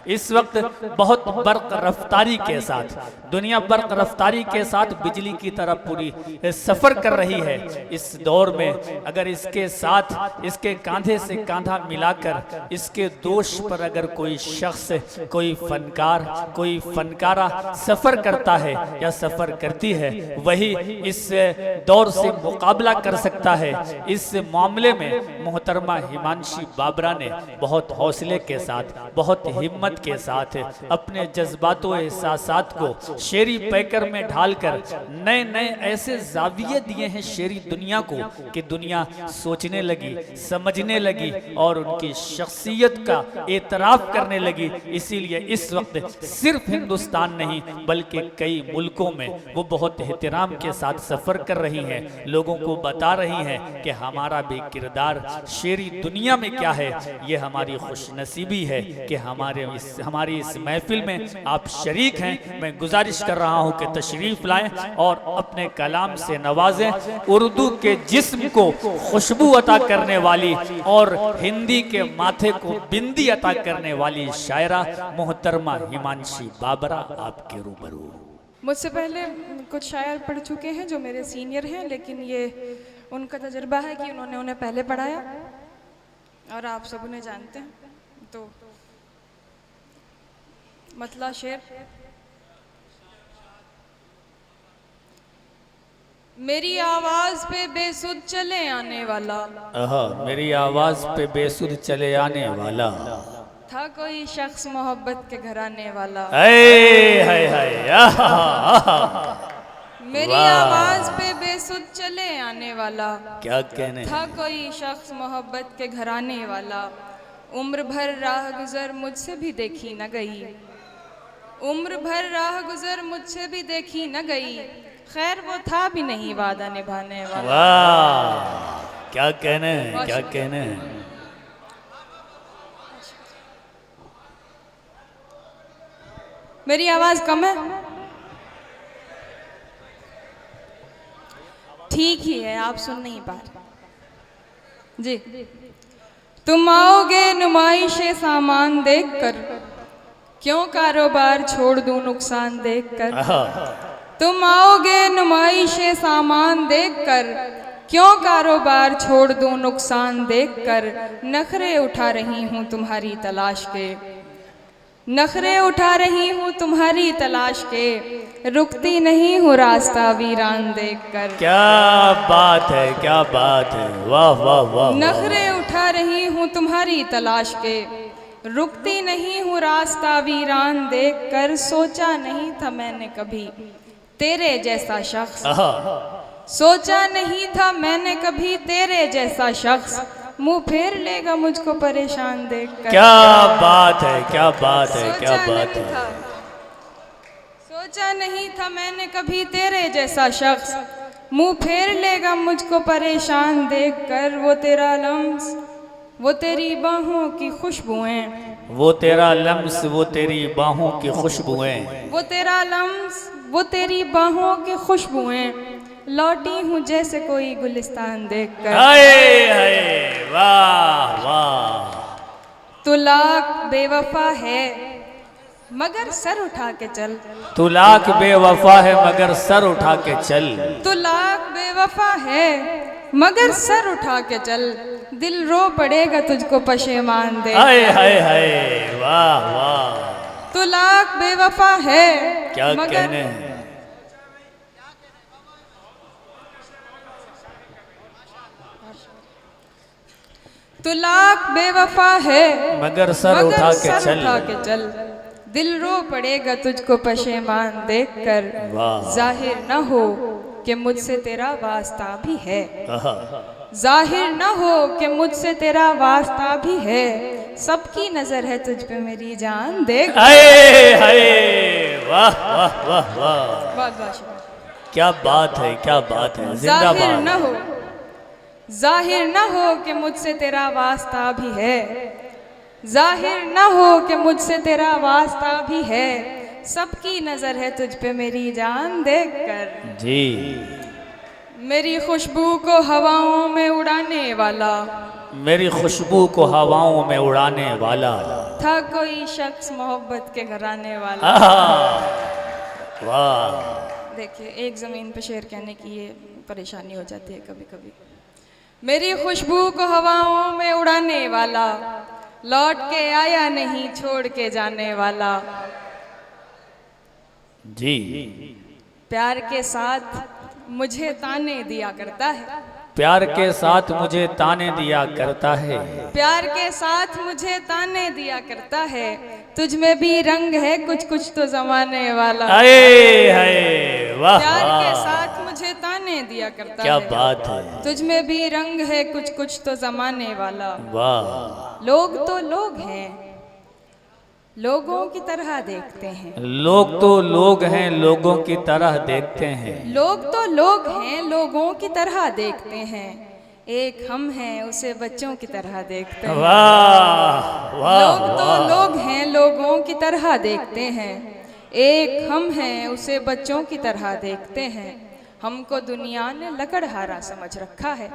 इस वक्त बहुत बर्क रफ्तारी के साथ दुनिया बर्क रफ्तारी के साथ बिजली की तरफ पूरी सफर कर रही है। इस दौर में अगर इसके साथ इसके कांधे से कांधा मिलाकर इसके दोष पर अगर कोई शख्स, कोई फनकार, कोई फनकारा सफर करता है या सफर करती है, वही इस दौर से मुकाबला कर सकता है। इस मामले में मोहतरमा हिमांशी बाबरा ने बहुत हौसले के साथ, बहुत हिम्मत के साथ अपने जज्बातों एहसासात को शेरी पैकर में ढालकर नए नए ऐसे जाविये दिए हैं शेरी दुनिया को कि दुनिया सोचने लगी, समझने लगी और उनकी शख्सियत का एतराफ करने लगी। इसीलिए इस वक्त सिर्फ हिंदुस्तान नहीं बल्कि कई मुल्कों में वो बहुत एहतराम के साथ सफर कर रही हैं, लोगों को बता रही हैं कि हमारा भी किरदार शेरी दुनिया में क्या है। ये हमारी खुशनसीबी है कि हमारी इस महफिल में आप शरीक हैं। मैं गुजारिश कर रहा हूं कि तशरीफ लाएं और अपने कलाम से नवाजें। उर्दू के जिस्म को खुशबू अता करने वाली और हिंदी के माथे को बिंदी अता करने वाली शायरा मोहतरमा हिमांशी बाबरा आपके रूबरू। मुझसे पहले कुछ शायर पढ़ चुके हैं जो मेरे सीनियर हैं, लेकिन ये उनका तजुर्बा है कि उन्होंने उन्हें पहले पढ़ाया और आप सब उन्हें जानते हैं। तो मतला शेर। मेरी आवाज पे बेसुध चले आने वाला, मेरी आवाज पे बेसुध चले आने वाला था कोई शख्स मोहब्बत के घर आने वाला। मेरी आवाज पे बेसुध चले आने वाला, क्या कहने, था कोई शख्स मोहब्बत के घर आने वाला। उम्र भर राह गुजर मुझसे भी देखी न गई, उम्र भर राह गुजर मुझसे भी देखी न गई। खैर वो था भी नहीं वादा निभाने वाला। वाह, क्या कहने, क्या कहने। मेरी आवाज कम है? ठीक ही है, आप सुन नहीं पा रहे जी। तुम आओगे नुमाइशे सामान देखकर, क्यों कारोबार छोड़ दूं नुकसान देखकर। तुम आओगे नुमाइशे सामान देखकर, क्यों कारोबार छोड़ दूं नुकसान देखकर। नखरे उठा रही हूँ तुम्हारी तलाश के, नखरे उठा रही हूँ तुम्हारी तलाश के। रुकती नहीं हूँ रास्ता वीरान देखकर। क्या बात है, क्या बात है, वाह वाह वाह। नखरे उठा रही हूँ तुम्हारी तलाश के, रुकती नहीं हूँ रास्ता वीरान देखकर। सोचा नहीं था मैंने कभी तेरे जैसा शख्स, सोचा नहीं था मैंने कभी तेरे जैसा शख्स मुंह फेर लेगा मुझको परेशान देखकर। क्या बात है, क्या बात है, क्या बात है। सोचा नहीं था मैंने कभी तेरे जैसा शख्स मुंह फेर लेगा मुझको परेशान देखकर। वो तेरा लम्स, वो तेरी बाहों की खुशबुएं, वो तेरा लम्स, वो तेरी बाहों की खुशबुएं, वो तेरा लम्स, वो तेरी बाहों की खुशबुएं। लौटी हूँ जैसे कोई गुलिस्तान देखकर। हाय हाय, वाह वाह। तू लाख बेवफा है मगर सर उठा के चल, तू लाख बेवफा है मगर सर उठा के चल। तू लाख बेवफा है मगर सर उठा के चल। दिल रो पड़ेगा तुझको पशेमान दे। हाय हाय हाय, वाह वाह। तू लाख बेवफा है, क्या मगर कहने। तू लाख बेवफा है मगर सर उठा के चल, उठा के चल। दिल रो पड़ेगा तुझको पशेमान देखकर। जाहिर न हो कि मुझसे तेरा वास्ता भी है, जाहिर न हो कि मुझसे तेरा वास्ता भी है। सबकी नजर है तुझ पे मेरी जान देख। हाय हाय, वाह वाह वाह वाह। बहुत बहुत क्या बात है, क्या बात है, जाहिर जिंदाबाद। न हो, जाहिर न हो कि मुझसे तेरा वास्ता भी है, जाहिर न हो कि मुझसे तेरा वास्ता भी है। सबकी नजर है तुझ पे मेरी जान देखकर। जी। मेरी खुशबू को हवाओं में उड़ाने वाला, मेरी खुशबू को हवाओं में उड़ाने वाला था कोई शख्स मोहब्बत के घराने वाला। वाह। देखिए, एक ज़मीन पे शेर कहने की ये परेशानी हो जाती है कभी कभी। मेरी खुशबू को हवाओं में उड़ाने वाला, लौट के आया नहीं छोड़ के जाने वाला। जी। प्यार के साथ मुझे ताने दिया करता है, प्यार के साथ मुझे ताने दिया करता है, प्यार के साथ मुझे ताने दिया करता है। तुझ में भी रंग है कुछ कुछ तो जमाने वाला। अरे हाय वाह। प्यार के साथ मुझे ताने दिया करता क्या है, बात है। तुझ में भी रंग है कुछ कुछ तो जमाने वाला। वाह। लोग तो लोग हैं, लोगों की तरह देखते हैं। लोग तो लोग हैं, लोगों की तरह देखते हैं। लोग तो लोग हैं, लोगों की तरह देखते हैं। एक हम हैं, उसे बच्चों की तरह देखते हैं। वाह वाह। लोग तो लोग हैं, लोगों की तरह देखते हैं। एक हम हैं, उसे बच्चों की तरह देखते हैं। हमको दुनिया ने लकड़हारा समझ रखा है,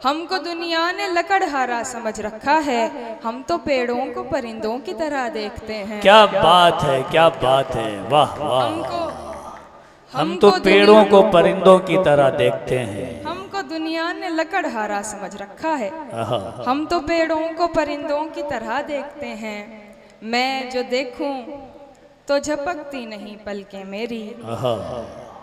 हमको दुनिया ने लकड़हारा समझ रखा है। हम तो पेड़ों को परिंदों की तरह देखते हैं। क्या बात है, क्या बात है। वाह वाह। हम तो हमको पेड़ों को परिंदों की तरह देखते हैं। हमको दुनिया ने लकड़हारा समझ रखा है, हम तो पेड़ों को परिंदों की तरह देखते हैं। मैं जो देखूं तो झपकती नहीं पलकें मेरी,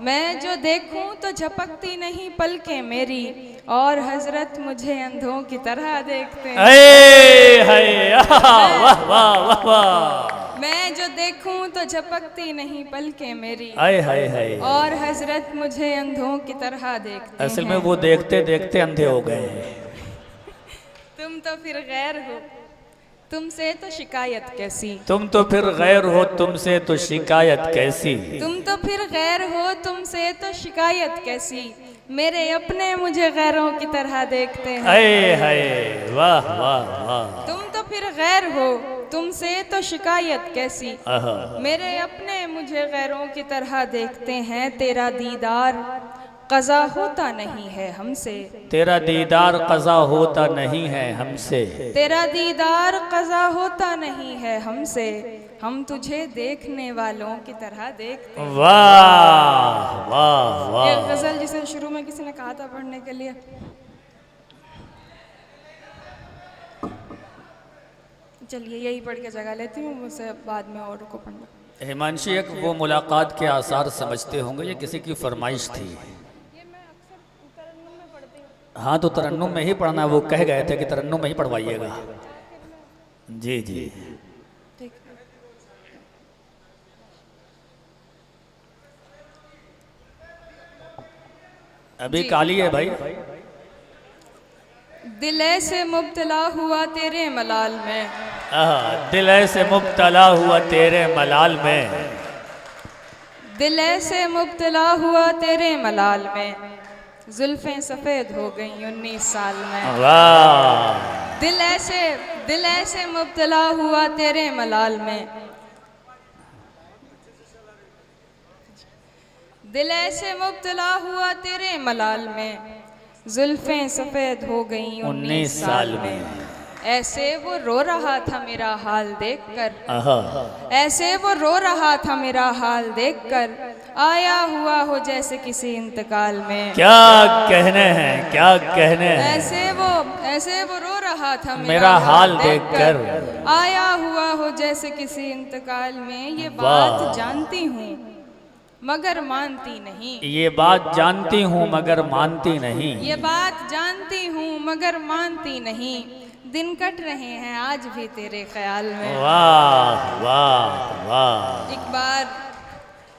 मैं जो देखूं तो झपकती नहीं पलकें मेरी। और हजरत मुझे अंधों की तरह देखते हैं। वाह वाह वाह वाह। मैं जो देखूं तो झपकती नहीं पलकें मेरी, हाय हाय हाय। और हजरत मुझे अंधों की तरह देखते असल हैं। में वो देखते देखते अंधे हो गए हैं। तुम तो फिर गैर हो, तुमसे तो शिकायत कैसी। तुम तो फिर गैर हो, तुमसे तो शिकायत कैसी। तुम तो फिर गैर हो, तुमसे तो शिकायत कैसी। मेरे अपने मुझे गैरों की तरह देखते हैं। हाय हाय वाह वाह वाह। तुम तो फिर गैर हो, तुमसे तो शिकायत कैसी। मेरे अपने मुझे गैरों की तरह देखते हैं। तेरा दीदार क़ज़ा होता नहीं है हमसे, तेरा दीदार क़ज़ा होता नहीं है हमसे, तेरा दीदार क़ज़ा होता नहीं है हमसे। हम तुझे देखने वालों की तरह देखते हैं। वाह वाह वाह। ये गज़ल जिसे शुरू में किसी ने कहा था पढ़ने के लिए, चलिए यही पढ़ के जगह लेती हूँ, मुझसे बाद में और को पढ़ना। हिमांशी, एक वो मुलाकात के आसार समझते होंगे, ये किसी की फरमाइश थी। हाँ तो तरन्नुम में ही पढ़ना, वो कह गए थे कि तरन्नुम में ही पढ़वाइएगा। जी जी। अभी काली है भाई। दिल ऐसे मुब्तला हुआ तेरे मलाल में, दिल ऐसे मुब्तला हुआ तेरे मलाल में, दिल ऐसे मुब्तला हुआ तेरे मलाल में। जुल्फें सफ़ेद हो गई 19 साल में। वाह। दिल ऐसे मुब्तला हुआ तेरे मलाल में, दिल ऐसे मुब्तला हुआ तेरे मलाल में। जुल्फें सफ़ेद हो गई 19 साल में। ऐसे वो रो रहा था मेरा हाल देखकर, ऐसे वो रो रहा था मेरा हाल देखकर। आया हुआ हो जैसे किसी इंतकाल में। क्या कहने हैं, क्या कहने हैं। ऐसे वो रो रहा था मेरा हाल देखकर। आया हुआ हो जैसे किसी इंतकाल में। ये बात जानती हूँ मगर मानती नहीं, ये बात जानती हूँ मगर मानती नहीं, ये बात जानती हूँ मगर मानती नहीं। दिन कट रहे हैं आज भी तेरे ख्याल में। वाह वाह वाह।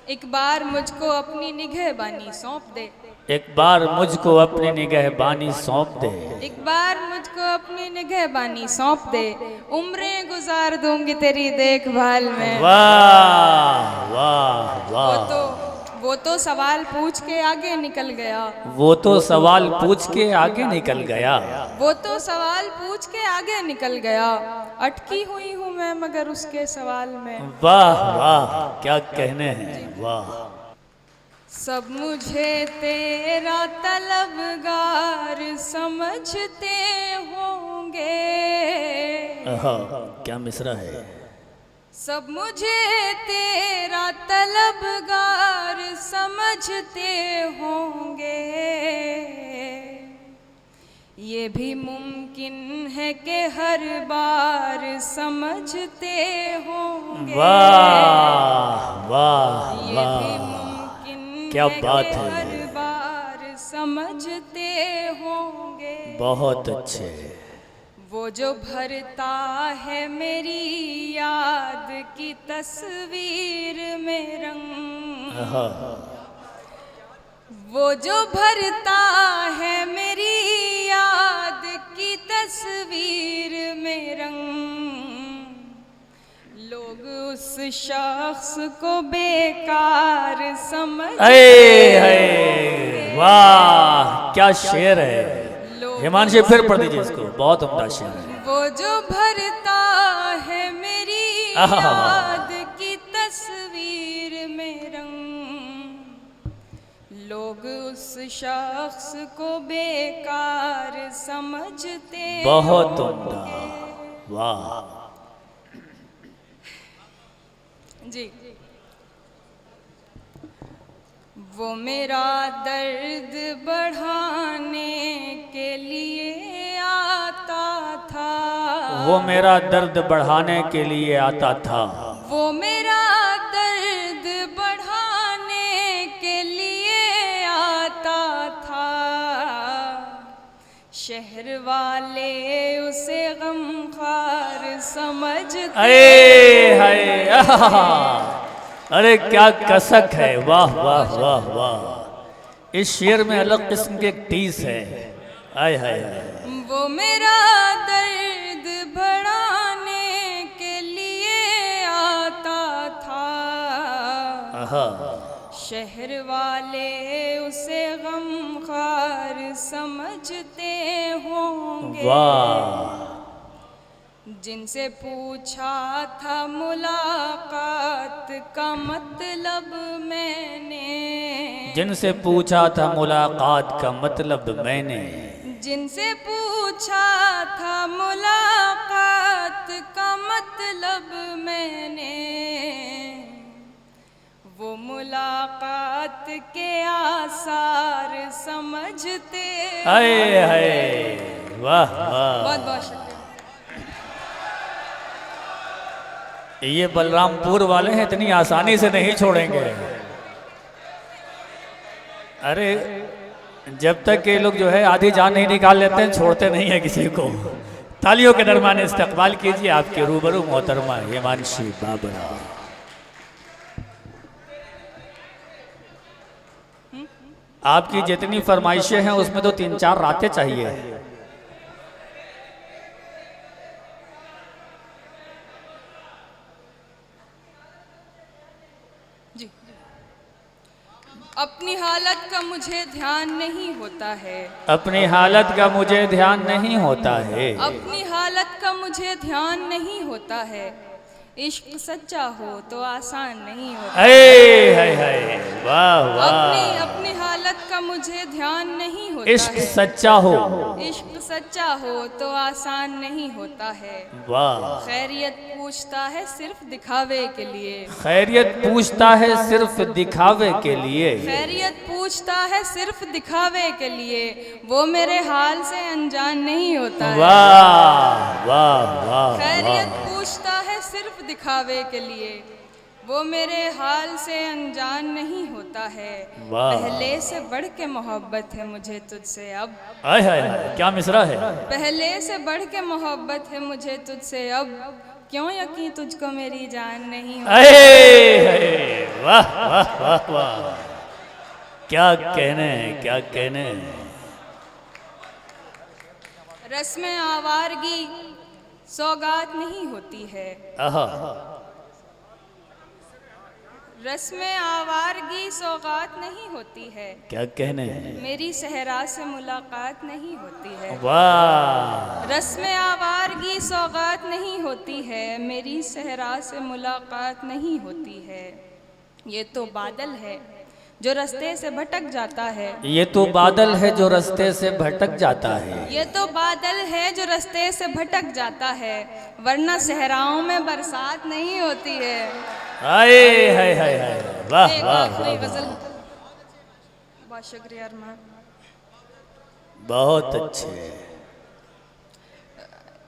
एक बार मुझको अपनी निगहबानी सौंप दे, एक बार मुझको अपनी निगहबानी सौंप दे, एक बार मुझको अपनी निगहबानी सौंप दे। उम्रें गुजार दूंगी तेरी देखभाल में। वाह वाह वाह। वो तो सवाल पूछ के आगे निकल गया, वो तो सवाल पूछ के आगे निकल गया, वो तो सवाल पूछ के आगे निकल गया। अटकी हुई हूँ मैं मगर उसके सवाल में। वाह वाह, क्या कहने हैं। वाह। सब मुझे तेरा तलबगार समझते होंगे। आहा, क्या मिसरा है। सब मुझे तेरा तलबगार समझते होंगे। ये भी मुमकिन है कि हर बार समझते होंगे। वाह वाह ये भी वाह, मुमकिन क्या है बात कि है। हर बार समझते होंगे। बहुत अच्छे। वो जो भरता है मेरी याद की तस्वीर में रंग। आहा, वो जो भरता है मेरी याद की तस्वीर में रंग। लोग उस शख्स को बेकार समझते है, वाह क्या शेर है। हिमांशी फिर पढ़ दीजिए इसको, बहुत उम्दा शेर है। वो जो भरता है मेरी आहा, याद की तस्वीर में रंग। लोग उस शख्स को बेकार समझते बहुत उम्दा, वाह। जी। वो मेरा दर्द बढ़ाने के लिए आता था। वो मेरा दर्द बढ़ाने के लिए आता था। वो मेरा दर्द बढ़ाने के लिए आता था। शहर वाले उसे गमखार समझते। अरे हाय, आहा, अरे क्या कसक है, वाह वाह वाह वाह। इस शेर में अलग किस्म के टीस है। आय हाय हाय। वो मेरा दर्द बढ़ाने के लिए आता था। आहा, शहर वाले उसे गमखार समझते होंगे। वाह। जिनसे पूछा था मुलाकात का मतलब मैंने। जिनसे पूछा था मुलाकात का मतलब मैंने। जिनसे पूछा था मुलाकात का मतलब मैंने। वो मुलाकात के आसार समझते। हाय हाय, वाह वाह। बहुत बहुत शुक्रिया। ये बलरामपुर वाले हैं, इतनी आसानी से नहीं छोड़ेंगे। अरे जब तक ये लोग जो है आधी जान नहीं निकाल लेते हैं, छोड़ते नहीं है किसी को। तालियों के दरमियान इस्तकबाल कीजिए आपके रूबरू मोहतरमा हिमांशी बाबरा। आपकी जितनी फरमाइशें हैं उसमें तो 3-4 रातें चाहिए। जी। अपनी हालत का मुझे ध्यान नहीं होता है। अपनी हालत का मुझे ध्यान नहीं होता है। अपनी हालत का मुझे ध्यान नहीं होता है। इश्क सच्चा हो तो आसान नहीं होता। हाय वाह वाह। अपनी हालत का मुझे ध्यान नहीं होता इश्क है। सच्चा हो। इश्क सच्चा हो तो आसान नहीं होता है। वाह। खैरियत पूछता है सिर्फ दिखावे के लिए। खैरियत पूछता है सिर्फ दिखावे के लिए। खैरियत पूछता है सिर्फ दिखावे के लिए। वो मेरे हाल से अनजान नहीं होता है। वाह वाह वाह। खैरियत पूछता है सिर्फ दिखावे के लिए। वो मेरे हाल से अनजान नहीं होता है। वाह। पहले से बढ़ के मोहब्बत है मुझे तुझसे अब। हाय हाय, क्या मिसरा है। पहले से बढ़ के मोहब्बत है मुझे तुझसे अब। क्यों यकीन तुझको मेरी जान नहीं होती। वाह वाह वाह वाह। क्या कहने क्या कहने। रस्म आवारगी सौगात नहीं होती है। आहा, रस्म आवारगी सौगात नहीं होती है। क्या कहने। मेरी सहरा से मुलाकात नहीं होती है। वाह। रस्म आवारगी सौगात नहीं होती है। मेरी सहरा से मुलाकात नहीं होती है। ये तो बादल है जो रास्ते से भटक जाता है। ये तो बादल है जो रास्ते से भटक जाता है। ये तो बादल है जो रास्ते से भटक जाता है, वरना सहराओं में बरसात नहीं होती है। हाय हाय हाय हाय, वाह एक वाह आखिरी वाह, गजल। बहुत शुक्रिया अरमान। बहुत अच्छे।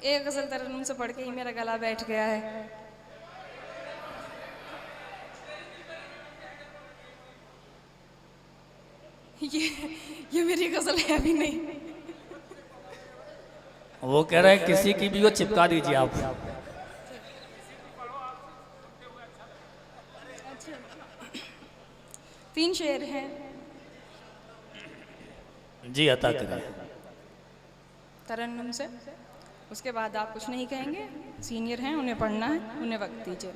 एक गजल तरन्नुम से पढ़ के ही मेरा गला बैठ गया है। ये मेरी गजल है अभी नहीं। वो कह रहे हैं किसी की भी वो चिपका दीजिए आप। तीन शेर हैं। जी अता करें। तरन्नुम से, उसके बाद आप कुछ नहीं कहेंगे, सीनियर हैं, उन्हें पढ़ना है, उन्हें वक्त दीजिए।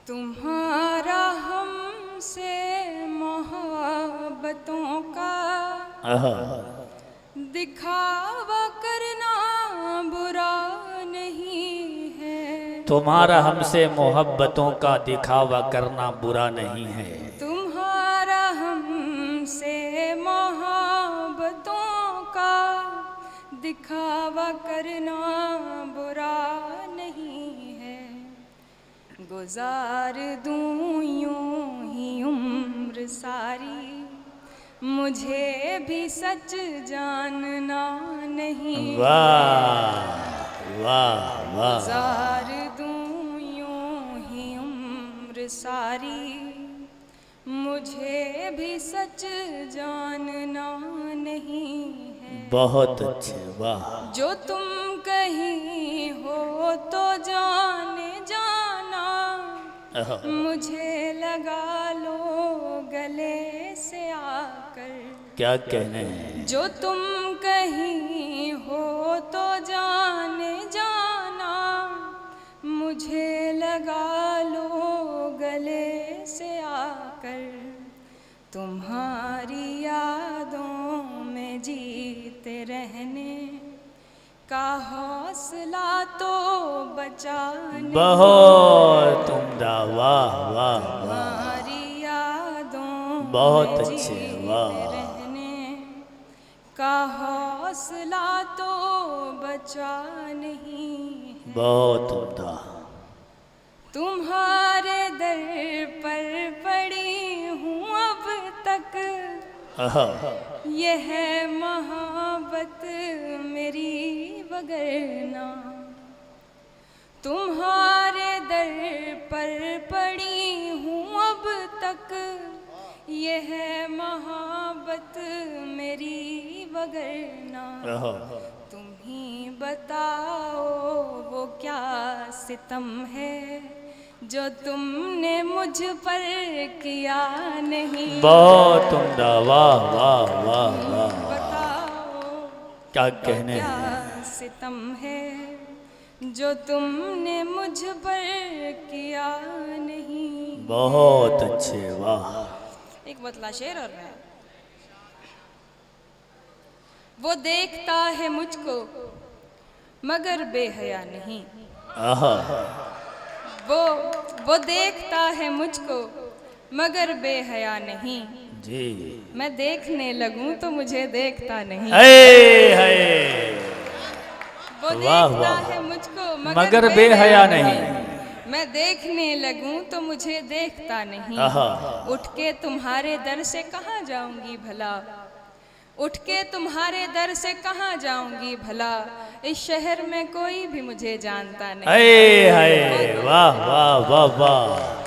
तुम्हारा हमसे मोहब्बतों का दिखावा करना बुरा नहीं है। तुम्हारा हमसे मोहब्बतों का दिखावा करना बुरा नहीं है। तुम्हारा हमसे मोहब्बतों का दिखावा करना बुरा नहीं है। गुजार दूं यूं ही उम्र सारी, मुझे भी सच जानना नहीं। वाह वाह वाह, गुजार दूं यूं ही उम्र सारी, मुझे भी सच जानना नहीं है। बहुत अच्छे, वाह। जो तुम कहीं हो तो जाने जाना, मुझे लगा लो गले से आकर। क्या कहने हैं। जो तुम कहीं हो तो जाने जाना, मुझे लगा लो गले से आकर। तुम्हारी यादों में जीते रहने का हौसला तो बचा नहीं। बहुत उम्दा, वाह वाह वाह, तुम्हारी यादों बहुत में अच्छे, जीते वाह। रहने का हौसला तो बचा नहीं है। बहुत उम्दा। तुम्हारे दर पर पड़ी हूँ अब तक, यह मोहब्बत मेरी वगरना। तुम्हारे दर पर पड़ी हूँ अब तक, यह मोहब्बत मेरी वगरना। तुम ही बताओ वो क्या सितम है जो तुमने मुझ पर किया नहीं। बहुत उम्दा, वाह वाह वाह वाह, बताओ क्या कहने क्या हैं। सितम है जो तुमने मुझ पर किया नहीं। बहुत अच्छे, वाह। एक बतला शेर और मैं। वो देखता है मुझको मगर बेहया नहीं। वो देखता है मुझको मगर बेहया नहीं। जी, मैं देखने लगूं तो मुझे देखता नहीं। वो वाह, देखता वाह। है मुझको मगर बेहया नहीं। मैं देखने लगूं तो मुझे देखता नहीं। उठ के तुम्हारे दर से कहाँ जाऊंगी भला, उठ के तुम्हारे दर से कहाँ जाऊंगी भला। इस शहर में कोई भी मुझे जानता नहीं। वाह वाह वाह वाह।